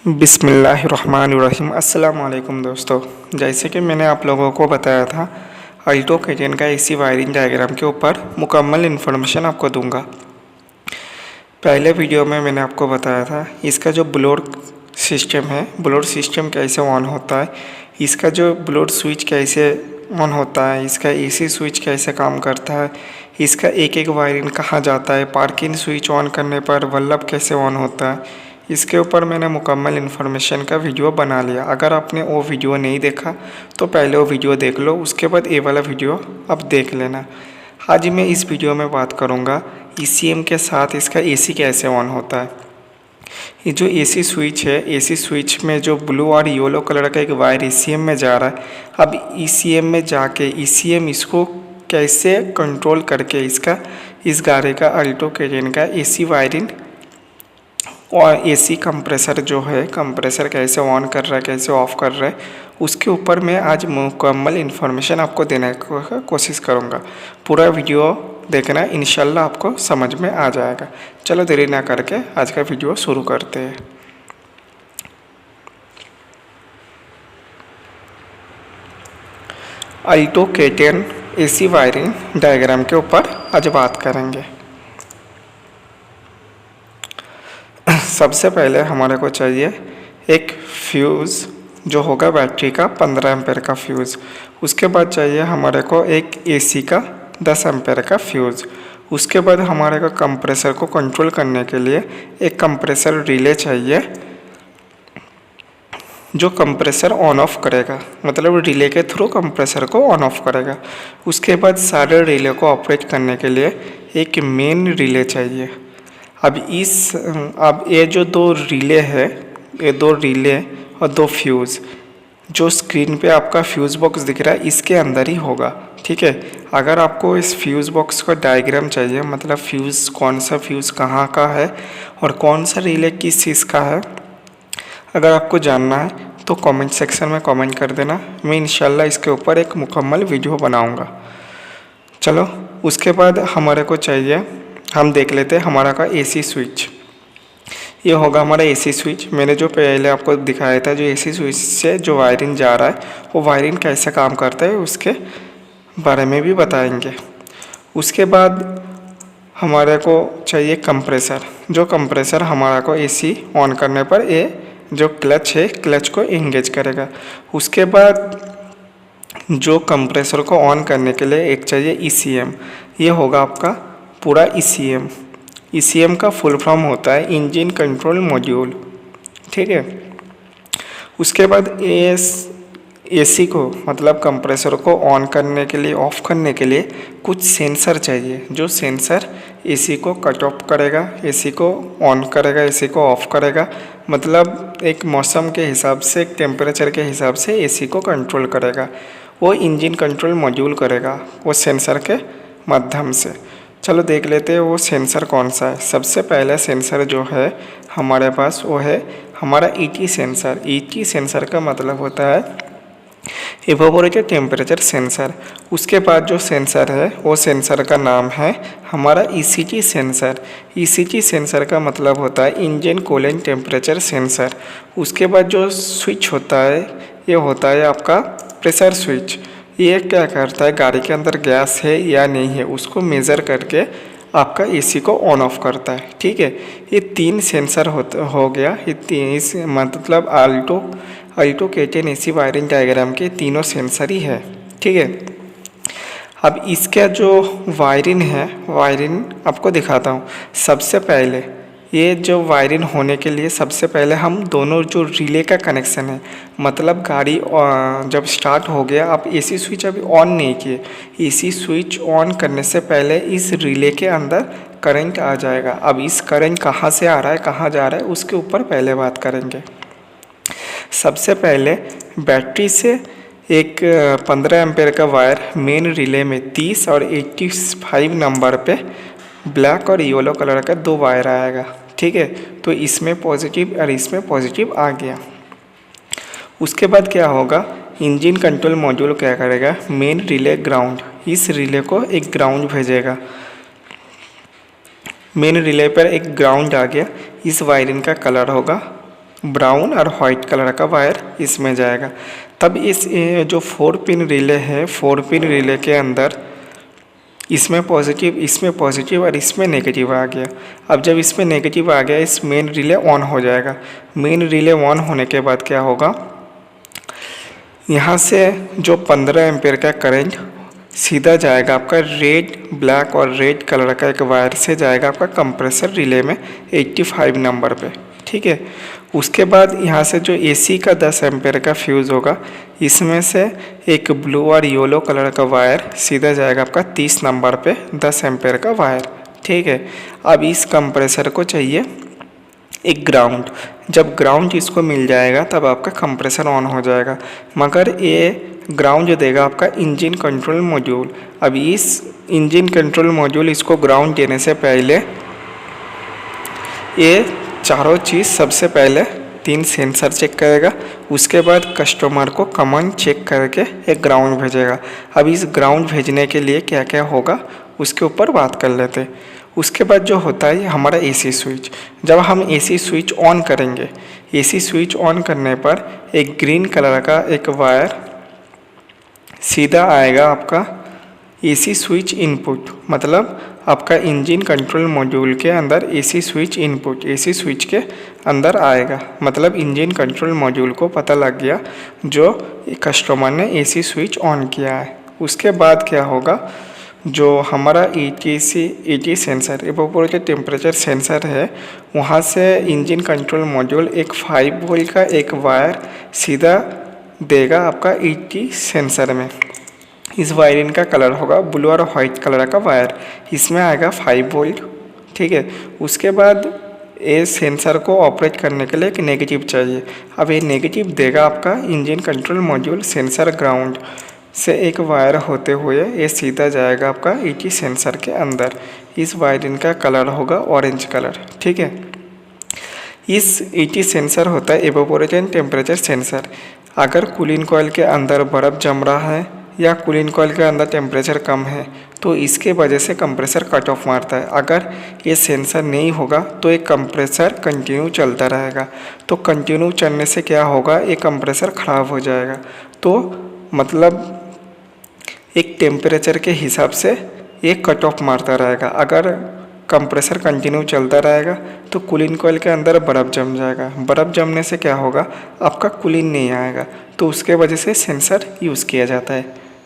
बिस्मिल्लाहिर्रहमानिर्रहीम। अस्सलाम वालेकुम दोस्तों, जैसे कि मैंने आप लोगों को बताया था अल्टो के10 का एसी वायरिंग डायग्राम के ऊपर मुकम्मल इन्फॉर्मेशन आपको दूंगा। पहले वीडियो में मैंने आपको बताया था इसका जो ब्लोअर सिस्टम है, ब्लोअर सिस्टम कैसे ऑन होता है, इसका जो ब्लोअर स्विच कैसे ऑन होता है, इसका एसी स्विच कैसे काम करता है, इसका एक एक वायरिंग कहाँ जाता है, पार्किंग स्विच ऑन करने पर बल्ब कैसे ऑन होता है, इसके ऊपर मैंने मुकम्मल इन्फॉर्मेशन का वीडियो बना लिया। अगर आपने वो वीडियो नहीं देखा तो पहले वो वीडियो देख लो, उसके बाद ये वाला वीडियो अब देख लेना। आज मैं इस वीडियो में बात करूँगा ECM के साथ इसका AC कैसे ऑन होता है। ये जो AC स्विच है, AC स्विच में जो ब्लू और येलो कलर का एक वायर ECM में जा रहा है, अब ECM में जाके ECM इसको कैसे कंट्रोल करके इस गाड़ी का अल्टो के10 का AC वायरिंग और AC कंप्रेसर जो है, कंप्रेसर कैसे ऑन कर रहा है, कैसे ऑफ़ कर रहा है, उसके ऊपर मैं आज मुकम्मल इन्फॉर्मेशन आपको देने की कोशिश करूँगा। पूरा वीडियो देखना, इंशाल्लाह आपको समझ में आ जाएगा। चलो देरी ना करके आज का वीडियो शुरू करते हैं। अल्टो के10 AC वायरिंग डायग्राम के ऊपर आज बात करेंगे। सबसे पहले हमारे को चाहिए एक फ्यूज़ जो होगा बैटरी का 15 एम्पेयर का फ्यूज़। उसके बाद चाहिए हमारे को एक AC का 10 एम्पेयर का फ्यूज़। उसके बाद हमारे को कंप्रेसर को कंट्रोल करने के लिए एक कंप्रेसर रिले चाहिए जो कंप्रेसर ऑन ऑफ करेगा, मतलब रिले के थ्रू कंप्रेसर को ऑन ऑफ करेगा। उसके बाद सारे रिले को ऑपरेट करने के लिए एक मेन रिले चाहिए। अब ये जो दो रिले है, ये दो रिले और दो फ्यूज़ जो स्क्रीन पे आपका फ्यूज़ बॉक्स दिख रहा है इसके अंदर ही होगा, ठीक है। अगर आपको इस फ्यूज़ बॉक्स का डायग्राम चाहिए, मतलब फ्यूज़ कौन सा फ्यूज़ कहाँ का है और कौन सा रिले किस चीज़ का है, अगर आपको जानना है तो कमेंट सेक्शन में कमेंट कर देना। मैं इंशाल्लाह इसके ऊपर एक मुकम्मल वीडियो बनाऊँगा। चलो उसके बाद हमारे को चाहिए, हम देख लेते हैं हमारा का AC स्विच। ये होगा हमारा AC स्विच। मैंने जो पहले आपको दिखाया था, जो AC स्विच से जो वायरिंग जा रहा है वो वायरिंग कैसे काम करता है उसके बारे में भी बताएंगे। उसके बाद हमारे को चाहिए कंप्रेसर, जो कंप्रेसर हमारा को AC ऑन करने पर ये जो क्लच है, क्लच को एंगेज करेगा। उसके बाद जो कंप्रेसर को ऑन करने के लिए एक चाहिए ECM। ये होगा आपका पूरा ECM का फुल फॉर्म होता है इंजन कंट्रोल मॉड्यूल, ठीक है। उसके बाद AC को, मतलब कंप्रेसर को ऑन करने के लिए, ऑफ करने के लिए कुछ सेंसर चाहिए, जो सेंसर AC को कट ऑफ करेगा, AC को ऑन करेगा, AC को ऑफ करेगा, मतलब एक मौसम के हिसाब से, एक टेम्परेचर के हिसाब से AC को कंट्रोल करेगा। वो इंजन कंट्रोल मॉड्यूल करेगा वो सेंसर के माध्यम से। चलो देख लेते हैं वो सेंसर कौन सा है। सबसे पहले सेंसर जो है हमारे पास वो है हमारा ET सेंसर। ET सेंसर का मतलब होता है इवेपोरेटिव टेम्परेचर सेंसर। उसके बाद जो सेंसर है वो सेंसर का नाम है हमारा ECT सेंसर। ECT सेंसर का मतलब होता है इंजन कूलेंट टेम्परेचर सेंसर। उसके बाद जो स्विच होता है ये होता है आपका प्रेशर स्विच। ये क्या करता है, गाड़ी के अंदर गैस है या नहीं है उसको मेज़र करके आपका AC को ऑन ऑफ करता है, ठीक है। ये 3 सेंसर हो गया। ये 3 मतलब अल्टो के10 AC वायरिंग डायग्राम के तीनों सेंसर ही है, ठीक है। अब इसका जो वायरिंग है, वायरिंग आपको दिखाता हूँ। सबसे पहले ये जो वायरिंग होने के लिए सबसे पहले हम दोनों जो रिले का कनेक्शन है, मतलब गाड़ी जब स्टार्ट हो गया, आप AC स्विच अभी ऑन नहीं किए, AC स्विच ऑन करने से पहले इस रिले के अंदर करंट आ जाएगा। अब इस करंट कहाँ से आ रहा है, कहाँ जा रहा है, उसके ऊपर पहले बात करेंगे। सबसे पहले बैटरी से एक 15 एम्पेयर का वायर मेन रिले में 30 और 85 नंबर पे ब्लैक और येलो कलर का 2 वायर आएगा, ठीक है। तो इसमें पॉजिटिव और इसमें पॉजिटिव आ गया। उसके बाद क्या होगा, इंजन कंट्रोल मॉड्यूल क्या करेगा, मेन रिले ग्राउंड, इस रिले को एक ग्राउंड भेजेगा। मेन रिले पर एक ग्राउंड आ गया। इस वायरिंग का कलर होगा ब्राउन और वाइट कलर का वायर इसमें जाएगा। तब इस जो 4 पिन रिले है, 4 पिन रिले के अंदर इसमें पॉजिटिव और इसमें नेगेटिव आ गया। अब जब इसमें नेगेटिव आ गया, इस मेन रिले ऑन हो जाएगा। मेन रिले ऑन होने के बाद क्या होगा, यहाँ से जो 15 एम्पेयर का करंट सीधा जाएगा आपका रेड, ब्लैक और रेड कलर का एक वायर से जाएगा आपका कंप्रेसर रिले में 85 नंबर पे, ठीक है। उसके बाद यहाँ से जो एसी का 10 एम्पेयर का फ्यूज़ होगा, इसमें से एक ब्लू और येलो कलर का वायर सीधा जाएगा आपका 30 नंबर पे 10 एम्पेयर का वायर, ठीक है। अब इस कंप्रेसर को चाहिए एक ग्राउंड। जब ग्राउंड इसको मिल जाएगा तब आपका कंप्रेसर ऑन हो जाएगा, मगर ये ग्राउंड देगा आपका इंजन कंट्रोल मॉड्यूल। अब इस इंजन कंट्रोल मॉड्यूल इसको ग्राउंड देने से पहले ये चारों चीज़ सबसे पहले 3 सेंसर चेक करेगा, उसके बाद कस्टमर को कमांड चेक करके एक ग्राउंड भेजेगा। अब इस ग्राउंड भेजने के लिए क्या क्या होगा उसके ऊपर बात कर लेते हैं। उसके बाद जो होता है हमारा एसी स्विच। जब हम एसी स्विच ऑन करेंगे, एसी स्विच ऑन करने पर एक ग्रीन कलर का एक वायर सीधा आएगा आपका एसी स्विच इनपुट, मतलब आपका इंजन कंट्रोल मॉड्यूल के अंदर AC switch input AC switch के अंदर आएगा। मतलब इंजन कंट्रोल मॉड्यूल को पता लग गया जो कस्टमर ने एसी स्विच ऑन किया है। उसके बाद क्या होगा, जो हमारा ET sensor, evaporative temperature sensor है, वहाँ से इंजन कंट्रोल मॉड्यूल एक 5 वोल्ट का एक वायर सीधा देगा आपका ET सेंसर में। इस वायरिंग का कलर होगा ब्लू और वाइट कलर का वायर, इसमें आएगा 5 वोल्ट, ठीक है। उसके बाद ये सेंसर को ऑपरेट करने के लिए एक नेगेटिव चाहिए। अब ये नेगेटिव देगा आपका engine control module sensor ground से एक वायर होते हुए ये सीधा जाएगा आपका ET सेंसर के अंदर। इस वायरिंग का कलर होगा ऑरेंज कलर, ठीक है। इस ET सेंसर होता है इवेपोरेटिव टेम्परेचर सेंसर। अगर कूलिंग कॉइल के अंदर बर्फ़ जम रहा है या कूलिंग कॉइल के अंदर टेम्परेचर कम है तो इसके वजह से कंप्रेसर कट ऑफ मारता है। अगर ये सेंसर नहीं होगा तो ये कंप्रेसर कंटिन्यू चलता रहेगा। तो कंटिन्यू चलने से क्या होगा, ये कंप्रेसर ख़राब हो जाएगा। तो मतलब एक टेम्परेचर के हिसाब से ये कट ऑफ मारता रहेगा। अगर कंप्रेसर कंटिन्यू चलता रहेगा तो कूलिंग कॉइल के अंदर बर्फ़ जम जाएगा। बर्फ़ जमने से क्या होगा, आपका कूलिंग नहीं आएगा, तो उसके वजह से सेंसर यूज़ किया जाता है,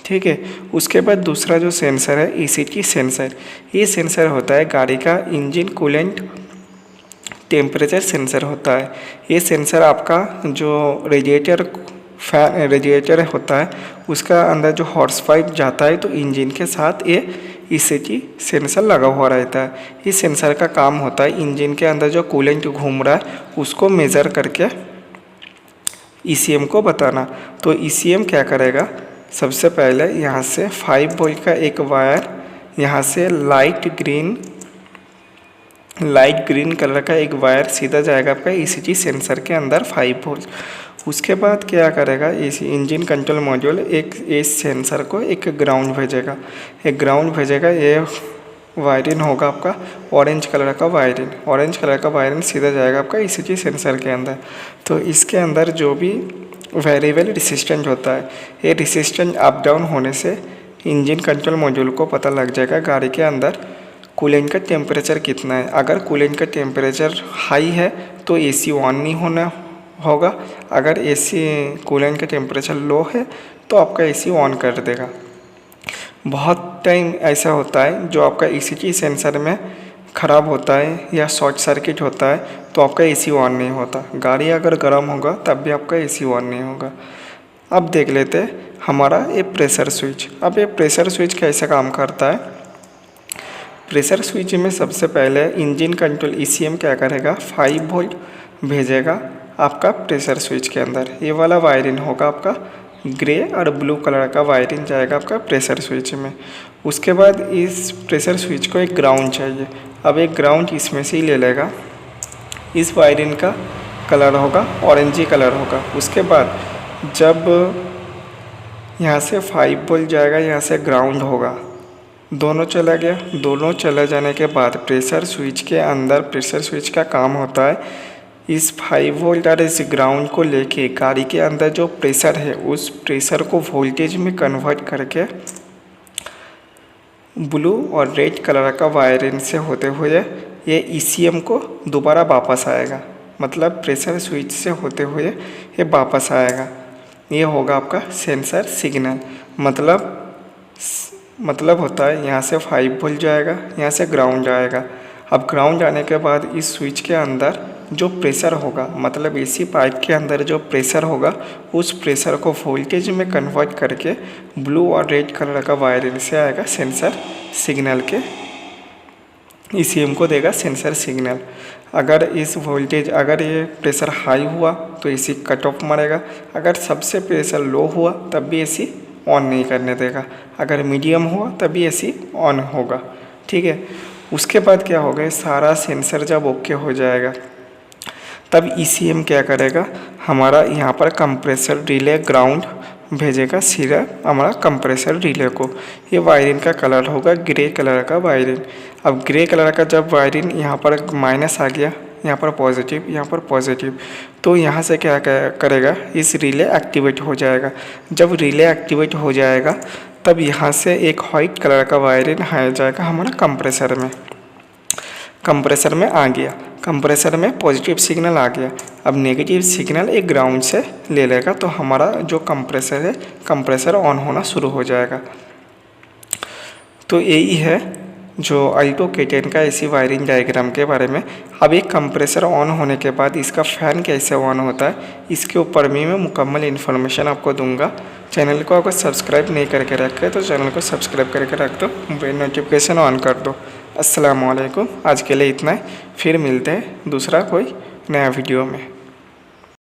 ठीक है। उसके बाद दूसरा जो सेंसर है ECT सेंसर। ये सेंसर होता है गाड़ी का इंजन कूलेंट टेम्परेचर सेंसर होता है। ये सेंसर आपका जो रेडिएटर होता है उसका अंदर जो हॉर्स पाइप जाता है तो इंजन के साथ ये ECT सेंसर लगा हुआ रहता है। इस सेंसर का काम होता है इंजन के अंदर जो कूलेंट घूम रहा है उसको मेज़र करके ECM को बताना। तो ECM क्या करेगा, सबसे पहले यहाँ से 5 वोल्ट का एक वायर, यहाँ से लाइट ग्रीन कलर का एक वायर सीधा जाएगा आपका ECT सेंसर के अंदर 5 वोल्ट। उसके बाद क्या करेगा, इस इंजन कंट्रोल मॉड्यूल इस सेंसर को एक ग्राउंड भेजेगा। ये वायरिंग होगा आपका ऑरेंज कलर का वायरिंग सीधा जाएगा आपका ECT सेंसर के अंदर। तो इसके अंदर जो भी वेरिएबल रेसिस्टेंट होता है, ये रेसिस्टेंट अप डाउन होने से इंजन कंट्रोल मॉड्यूल को पता लग जाएगा गाड़ी के अंदर कूलेंट का टेम्परेचर कितना है। अगर कूलेंट का टेम्परेचर हाई है तो AC ऑन नहीं होगा। अगर कूलेंट का टेम्परेचर लो है तो आपका AC ऑन कर देगा। बहुत टाइम ऐसा होता है जो आपका ECT सेंसर में ख़राब होता है या शॉर्ट सर्किट होता है तो आपका AC ऑन नहीं होता। गाड़ी अगर गर्म होगा तब भी आपका AC ऑन नहीं होगा। अब देख लेते हैं हमारा ये प्रेशर स्विच। अब ये प्रेशर स्विच कैसे काम करता है। प्रेशर स्विच में सबसे पहले इंजन कंट्रोल ECM क्या करेगा, 5 वोल्ट भेजेगा आपका प्रेशर स्विच के अंदर। ये वाला वायरिंग होगा आपका ग्रे और ब्लू कलर का वायरिंग जाएगा आपका प्रेशर स्विच में। उसके बाद इस प्रेशर स्विच को एक ग्राउंड चाहिए। अब एक ग्राउंड इसमें से ही ले लेगा। इस वायरिंग का कलर होगा ऑरेंजी कलर होगा। उसके बाद जब यहाँ से 5 वोल्ट जाएगा, यहाँ से ग्राउंड होगा, दोनों चला गया। दोनों चले जाने के बाद प्रेशर स्विच के अंदर, प्रेशर स्विच का काम होता है इस 5 वोल्ट और इस ग्राउंड को लेके गाड़ी के अंदर जो प्रेशर है उस प्रेशर को वोल्टेज में कन्वर्ट करके ब्लू और रेड कलर का वायरिंग से होते हुए ये ECM को दोबारा वापस आएगा, मतलब प्रेशर स्विच से होते हुए ये वापस आएगा। ये होगा आपका सेंसर सिग्नल। मतलब होता है यहाँ से 5 वोल्ट जाएगा, यहाँ से ग्राउंड जाएगा। अब ग्राउंड जाने के बाद इस स्विच के अंदर जो प्रेशर होगा, मतलब AC पाइप के अंदर जो प्रेशर होगा उस प्रेशर को वोल्टेज में कन्वर्ट करके ब्लू और रेड कलर का वायरिंग से आएगा सेंसर सिग्नल के, ECM को देगा सेंसर सिग्नल। अगर ये प्रेशर हाई हुआ तो AC कट ऑफ मारेगा, अगर सबसे प्रेशर लो हुआ तब भी AC ऑन नहीं करने देगा, अगर मीडियम हुआ तब भी AC ऑन होगा। ठीक है, उसके बाद क्या होगा, सारा सेंसर जब ओके हो जाएगा तब ECM क्या करेगा, हमारा यहाँ पर कंप्रेसर रिले ग्राउंड भेजेगा सीधा हमारा कंप्रेसर रिले को। ये वायरिंग का कलर होगा ग्रे कलर का वायरिंग। अब ग्रे कलर का जब वायरिंग यहाँ पर माइनस आ गया, यहाँ पर पॉजिटिव, यहाँ पर पॉजिटिव, तो यहाँ से क्या करेगा, इस रिले एक्टिवेट हो जाएगा। जब रिले एक्टिवेट हो जाएगा तब यहाँ से एक वाइट कलर का वायरिंग आ जाएगा हमारा कंप्रेसर में आ गया। कंप्रेसर में पॉजिटिव सिग्नल आ गया। अब नेगेटिव सिग्नल एक ग्राउंड से ले लेगा तो हमारा जो कंप्रेसर है, कंप्रेसर ऑन होना शुरू हो जाएगा। तो यही है जो अल्टो K10 का AC वायरिंग डायग्राम के बारे में। अब एक कंप्रेसर ऑन होने के बाद इसका फ़ैन कैसे ऑन होता है, इसके ऊपर भी मैं मुकम्मल इन्फॉर्मेशन आपको दूंगा। चैनल को अगर सब्सक्राइब नहीं करके रखे तो चैनल को सब्सक्राइब करके रख दो, बेल नोटिफिकेशन ऑन कर दो। अस्सलाम वालेकुम, आज के लिए इतना ही, फिर मिलते हैं दूसरा कोई नया वीडियो में।